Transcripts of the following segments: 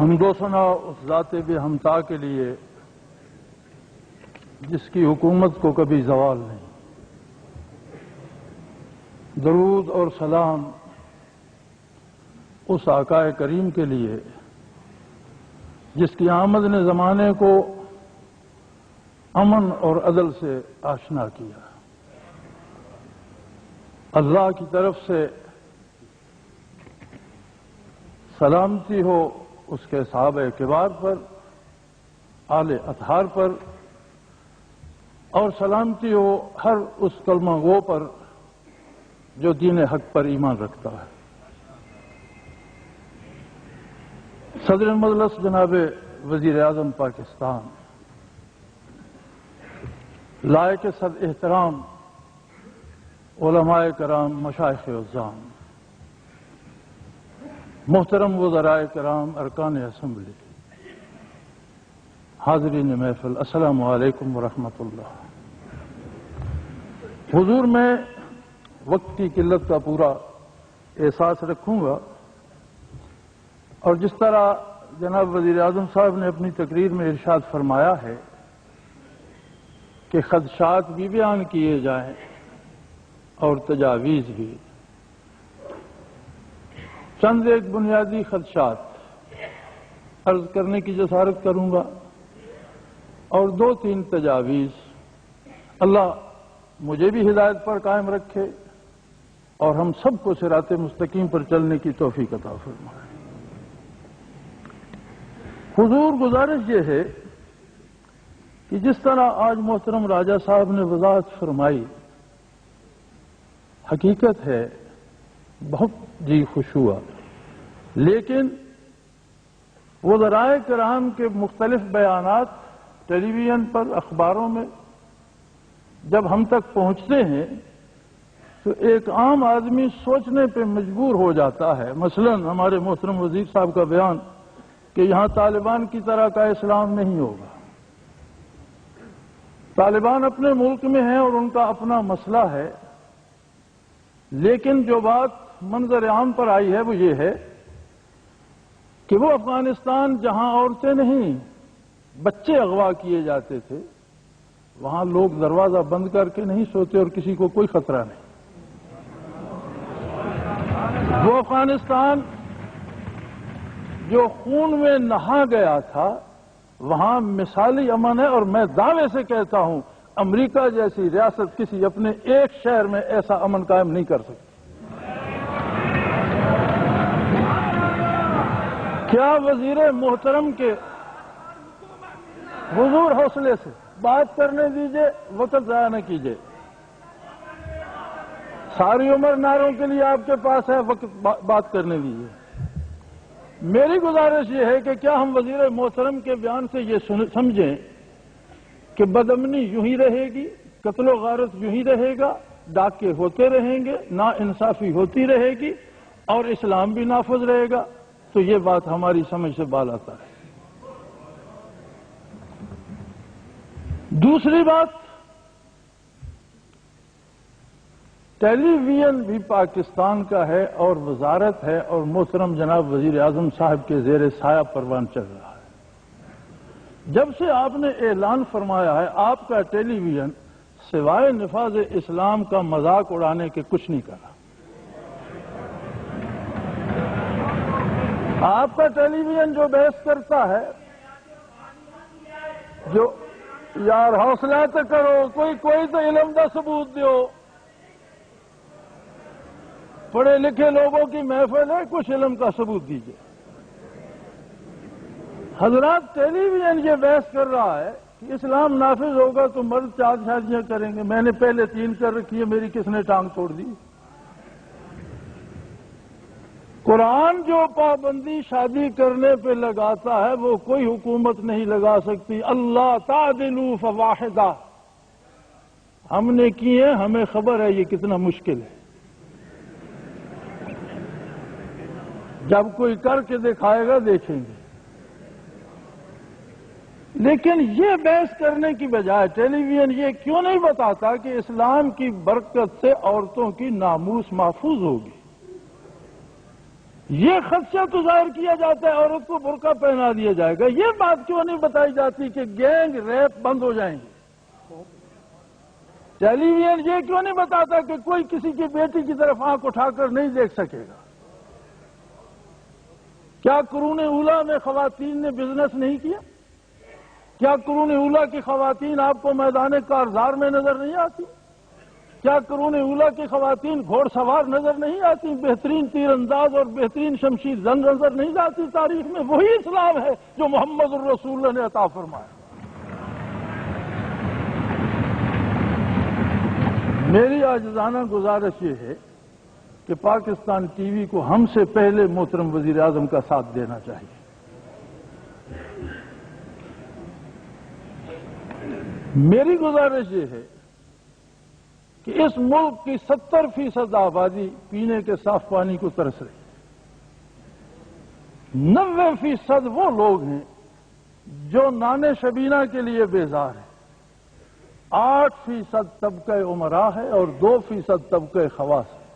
حمد و ثنا اس ذات بے ہمتا کے لیے جس کی حکومت کو کبھی زوال نہیں۔ درود اور سلام اس آقا کریم کے لیے جس کی آمد نے زمانے کو امن اور عدل سے آشنا کیا۔ اللہ کی طرف سے سلامتی ہو اس کے صحابہ کبار پر، آل اطہار پر، اور سلامتی ہو ہر اس کلمہ گو پر جو دین حق پر ایمان رکھتا ہے۔ صدر مجلس جناب وزیر اعظم پاکستان، لائق صد احترام علماء کرام، مشائخ عظام، محترم وزراء کرام، ارکان اسمبلی، حاضرین محفل، السلام علیکم ورحمۃ اللہ۔ حضور میں وقت کی قلت کا پورا احساس رکھوں گا، اور جس طرح جناب وزیر اعظم صاحب نے اپنی تقریر میں ارشاد فرمایا ہے کہ خدشات بھی بیان کیے جائیں اور تجاویز بھی، چند ایک بنیادی خدشات عرض کرنے کی جسارت کروں گا اور دو تین تجاویز۔ اللہ مجھے بھی ہدایت پر قائم رکھے اور ہم سب کو صراط مستقیم پر چلنے کی توفیق عطا فرمائے۔ حضور، گزارش یہ ہے کہ جس طرح آج محترم راجہ صاحب نے وضاحت فرمائی، حقیقت ہے بہت جی خوش ہوا، لیکن وزراء کرام کے مختلف بیانات ٹیلی ویژن پر، اخباروں میں جب ہم تک پہنچتے ہیں تو ایک عام آدمی سوچنے پہ مجبور ہو جاتا ہے۔ مثلا ہمارے محترم وزیر صاحب کا بیان کہ یہاں طالبان کی طرح کا اسلام نہیں ہوگا۔ طالبان اپنے ملک میں ہیں اور ان کا اپنا مسئلہ ہے، لیکن جو بات منظر عام پر آئی ہے وہ یہ ہے کہ وہ افغانستان جہاں عورتیں نہیں بچے اغوا کیے جاتے تھے، وہاں لوگ دروازہ بند کر کے نہیں سوتے اور کسی کو کوئی خطرہ نہیں۔ وہ افغانستان جو خون میں نہا گیا تھا، وہاں مثالی امن ہے، اور میں دعوے سے کہتا ہوں امریکہ جیسی ریاست کسی اپنے ایک شہر میں ایسا امن قائم نہیں کر سکتی۔ کیا وزیر محترم کے حضور حوصلے سے بات کرنے دیجئے، وقت ضائع نہ کیجئے۔ ساری عمر نعروں کے لیے آپ کے پاس ہے، وقت بات کرنے دیجئے۔ میری گزارش یہ ہے کہ کیا ہم وزیر محترم کے بیان سے یہ سمجھیں کہ بدامنی یوں ہی رہے گی، قتل و غارت یوں ہی رہے گا، ڈاکے ہوتے رہیں گے، نا انصافی ہوتی رہے گی اور اسلام بھی نافذ رہے گا؟ تو یہ بات ہماری سمجھ سے بالاتا ہے۔ دوسری بات، ٹیلی ویژن بھی پاکستان کا ہے اور وزارت ہے، اور محترم جناب وزیر اعظم صاحب کے زیر سایہ پروان چل رہا ہے۔ جب سے آپ نے اعلان فرمایا ہے آپ کا ٹیلی ویژن سوائے نفاذ اسلام کا مذاق اڑانے کے کچھ نہیں کرا۔ آپ کا ٹیلی ویژن جو بحث کرتا ہے، جو یار حوصلہ تو کرو، کوئی تو علم کا ثبوت دیو۔ پڑھے لکھے لوگوں کی محفل ہے، کچھ علم کا ثبوت دیجیے۔ حضرات، ٹیلی ویژن یہ بحث کر رہا ہے کہ اسلام نافذ ہوگا تو مرد 4 شادیاں کریں گے۔ میں نے پہلے 3 کر رکھی ہے، میری کس نے ٹانگ توڑ دی؟ قرآن جو پابندی شادی کرنے پہ لگاتا ہے وہ کوئی حکومت نہیں لگا سکتی۔ اللہ تعدلوا فواحدہ، ہم نے کیے، ہمیں خبر ہے یہ کتنا مشکل ہے۔ جب کوئی کر کے دکھائے گا دیکھیں گے۔ لیکن یہ بحث کرنے کی بجائے ٹیلی ویژن یہ کیوں نہیں بتاتا کہ اسلام کی برکت سے عورتوں کی ناموس محفوظ ہوگی؟ یہ خدشہ تو ظاہر کیا جاتا ہے عورت کو برقع پہنا دیا جائے گا، یہ بات کیوں نہیں بتائی جاتی کہ گینگ ریپ بند ہو جائیں گے؟ ٹیلی ویژن یہ کیوں نہیں بتاتا کہ کوئی کسی کی بیٹی کی طرف آنکھ اٹھا کر نہیں دیکھ سکے گا؟ کیا قرون اولیٰ میں خواتین نے بزنس نہیں کیا؟ کیا قرون اولیٰ کی خواتین آپ کو میدان کارزار میں نظر نہیں آتی؟ کیا قرون اولیٰ کی خواتین گھوڑ سوار نظر نہیں آتی؟ بہترین تیر انداز اور بہترین شمشیر زن نظر نہیں آتی تاریخ میں؟ وہی اسلام ہے جو محمد الرسول اللہ نے عطا فرمایا۔ میری عاجزانہ گزارش یہ ہے کہ پاکستان ٹی وی کو ہم سے پہلے محترم وزیر اعظم کا ساتھ دینا چاہیے۔ میری گزارش یہ ہے کہ اس ملک کی 70% آبادی پینے کے صاف پانی کو ترس رہی ہے۔ 90% وہ لوگ ہیں جو نان شبینہ کے لیے بیزار ہیں۔ 8% طبقہ امراء ہے اور 2% طبقہ خواص ہے۔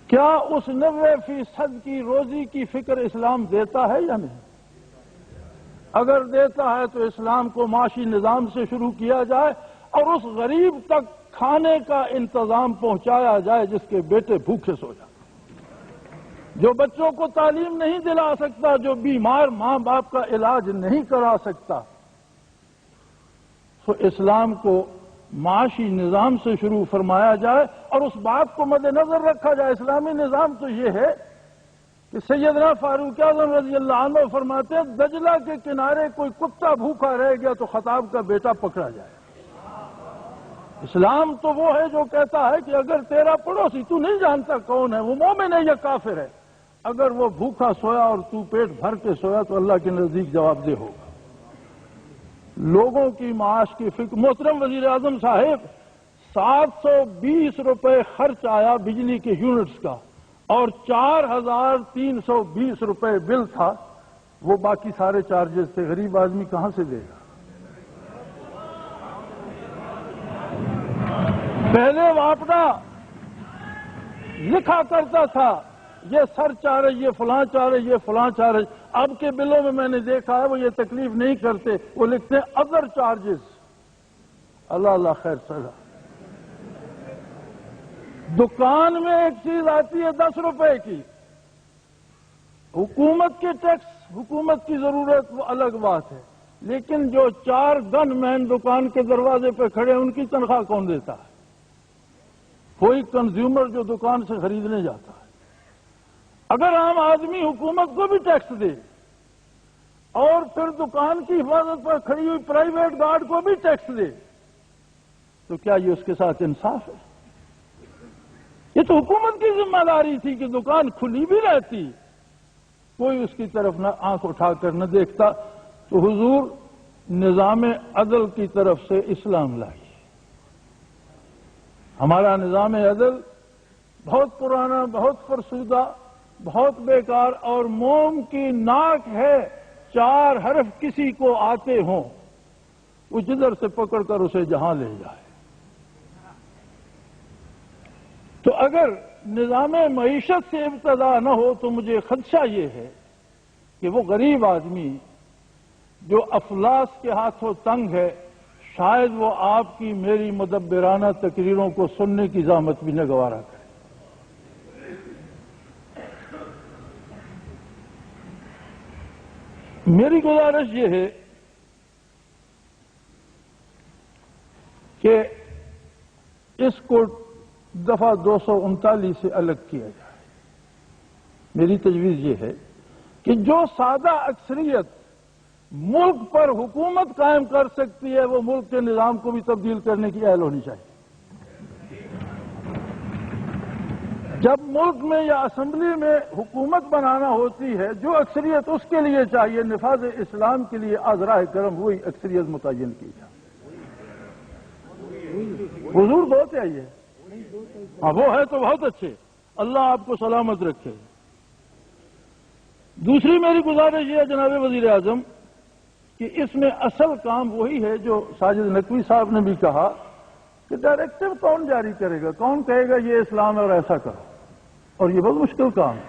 کیا اس 90% کی روزی کی فکر اسلام دیتا ہے یا نہیں؟ اگر دیتا ہے تو اسلام کو معاشی نظام سے شروع کیا جائے اور اس غریب تک کھانے کا انتظام پہنچایا جائے جس کے بیٹے بھوکے سو جائیں، جو بچوں کو تعلیم نہیں دلا سکتا، جو بیمار ماں باپ کا علاج نہیں کرا سکتا۔ تو اسلام کو معاشی نظام سے شروع فرمایا جائے اور اس بات کو مد نظر رکھا جائے۔ اسلامی نظام تو یہ ہے کہ سیدنا فاروق اعظم رضی اللہ عنہ فرماتے ہیں دجلہ کے کنارے کوئی کتا بھوکا رہ گیا تو خطاب کا بیٹا پکڑا جائے۔ اسلام تو وہ ہے جو کہتا ہے کہ اگر تیرا پڑوسی تو نہیں جانتا کون ہے، وہ مومن ہے یا کافر ہے، اگر وہ بھوکا سویا اور تو پیٹ بھر کے سویا تو اللہ کے نزدیک جواب دہ ہوگا۔ لوگوں کی معاش کی فکر۔ محترم وزیر اعظم صاحب، 720 روپے خرچ آیا بجلی کے یونٹس کا اور 4320 روپے بل تھا، وہ باقی سارے چارجز تھے۔ غریب آدمی کہاں سے دے گا؟ پہلے واپڈا لکھا کرتا تھا یہ سر چارج، یہ فلاں چارج، یہ فلاں چارج۔ اب کے بلوں میں نے دیکھا ہے وہ یہ تکلیف نہیں کرتے، وہ لکھتے ہیں ادر چارجز۔ اللہ اللہ خیر سزا۔ دکان میں ایک چیز آتی ہے 10 روپے کی، حکومت کے ٹیکس، حکومت کی ضرورت وہ الگ بات ہے، لیکن جو 4 گن مین دکان کے دروازے پہ کھڑے ان کی تنخواہ کون دیتا ہے؟ کوئی کنزیومر جو دکان سے خریدنے جاتا ہے۔ اگر عام آدمی حکومت کو بھی ٹیکس دے اور پھر دکان کی حفاظت پر کھڑی ہوئی پرائیویٹ گارڈ کو بھی ٹیکس دے تو کیا یہ اس کے ساتھ انصاف ہے؟ یہ تو حکومت کی ذمہ داری تھی کہ دکان کھلی بھی رہتی، کوئی اس کی طرف نہ آنکھ اٹھا کر نہ دیکھتا۔ تو حضور نظام عدل کی طرف سے اسلام لائی۔ ہمارا نظام عدل بہت پرانا، بہت فرسودہ، بہت بیکار اور موم کی ناک ہے۔ 4 حرف کسی کو آتے ہوں وہ جدھر سے پکڑ کر اسے جہاں لے جائے۔ تو اگر نظام معیشت سے ابتدا نہ ہو تو مجھے خدشہ یہ ہے کہ وہ غریب آدمی جو افلاس کے ہاتھوں تنگ ہے، شاید وہ آپ کی میری مدبرانہ تقریروں کو سننے کی زحمت بھی نہ گوارا کرے۔ میری گزارش یہ ہے کہ اس کو دفعہ 239 سے الگ کیا جائے۔ میری تجویز یہ ہے کہ جو سادہ اکثریت ملک پر حکومت قائم کر سکتی ہے وہ ملک کے نظام کو بھی تبدیل کرنے کی اہل ہونی چاہیے۔ جب ملک میں یا اسمبلی میں حکومت بنانا ہوتی ہے جو اکثریت اس کے لیے چاہیے، نفاذ اسلام کے لیے آذرائے کرم وہی اکثریت متعین کی جائے۔ حضور دو چاہیے، ہاں وہ ہے تو بہت اچھے، اللہ آپ کو سلامت رکھے۔ دوسری میری گزارش یہ ہے جناب وزیر اعظم کہ اس میں اصل کام وہی ہے جو ساجد نقوی صاحب نے بھی کہا کہ ڈائریکٹو کون جاری کرے گا، کون کہے گا یہ اسلام ہے اور ایسا کرو، اور یہ بہت مشکل کام ہے۔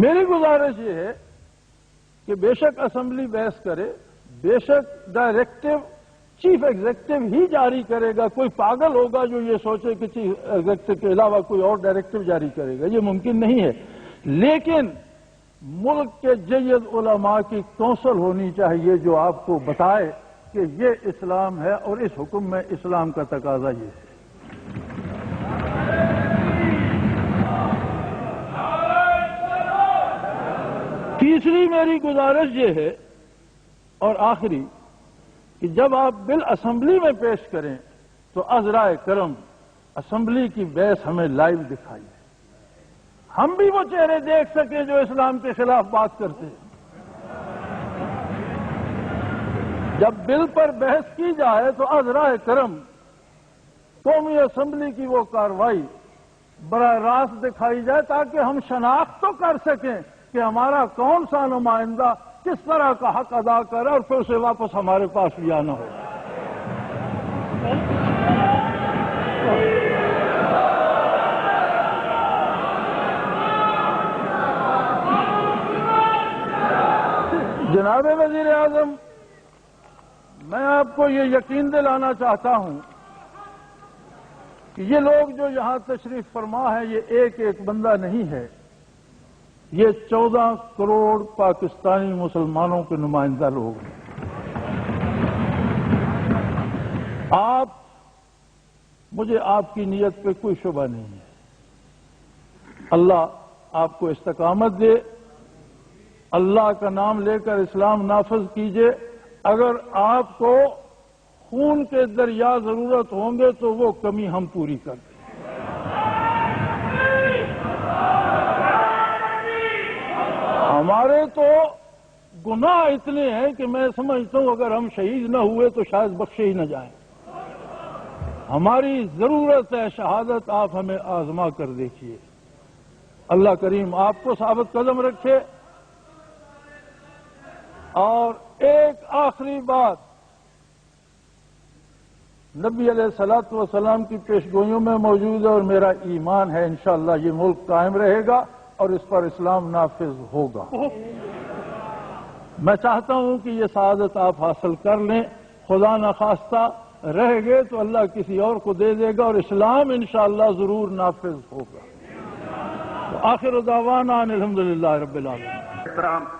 میری گزارش یہ ہے کہ بے شک اسمبلی بحث کرے، بے شک ڈائریکٹو چیف ایگزیکٹو ہی جاری کرے گا، کوئی پاگل ہوگا جو یہ سوچے کہ چیف ایگزیکٹو کے علاوہ کوئی اور ڈائریکٹو جاری کرے گا، یہ ممکن نہیں ہے۔ لیکن ملک کے جید علماء کی کونسل ہونی چاہیے جو آپ کو بتائے کہ یہ اسلام ہے اور اس حکم میں اسلام کا تقاضا یہ ہے۔ تیسری میری گزارش یہ ہے اور آخری کہ جب آپ بل اسمبلی میں پیش کریں تو عذرائے کرم اسمبلی کی بحث ہمیں لائیو دکھائیے، ہم بھی وہ چہرے دیکھ سکیں جو اسلام کے خلاف بات کرتے ہیں۔ جب بل پر بحث کی جائے تو عذرائے کرم قومی اسمبلی کی وہ کارروائی براہ راست دکھائی جائے تاکہ ہم شناخت تو کر سکیں کہ ہمارا کون سا نمائندہ کس طرح کا حق ادا کرے اور پھر اسے واپس ہمارے پاس بھی آنا ہو۔ جناب وزیر اعظم، میں آپ کو یہ یقین دلانا چاہتا ہوں کہ یہ لوگ جو یہاں تشریف فرما ہے یہ ایک ایک بندہ نہیں ہے، یہ 14 کروڑ پاکستانی مسلمانوں کے نمائندہ لوگ ہیں۔ مجھے آپ کی نیت پہ کوئی شبہ نہیں ہے، اللہ آپ کو استقامت دے، اللہ کا نام لے کر اسلام نافذ کیجئے۔ اگر آپ کو خون کے دریا ضرورت ہوں گے تو وہ کمی ہم پوری کر دیں۔ ہمارے تو گناہ اتنے ہیں کہ میں سمجھتا ہوں اگر ہم شہید نہ ہوئے تو شاید بخشے ہی نہ جائیں۔ ہماری ضرورت ہے شہادت، آپ ہمیں آزما کر دیکھیے۔ اللہ کریم آپ کو ثابت قدم رکھے۔ اور ایک آخری بات، نبی علیہ الصلوۃ والسلام کی پیشگوئیوں میں موجود ہے اور میرا ایمان ہے انشاءاللہ یہ ملک قائم رہے گا اور اس پر اسلام نافذ ہوگا۔ میں چاہتا ہوں کہ یہ سعادت آپ حاصل کر لیں، خدا نخواستہ رہ گئے تو اللہ کسی اور کو دے دے گا اور اسلام انشاءاللہ ضرور نافذ ہوگا۔ آخر دعوانا الحمدللہ رب العالمین۔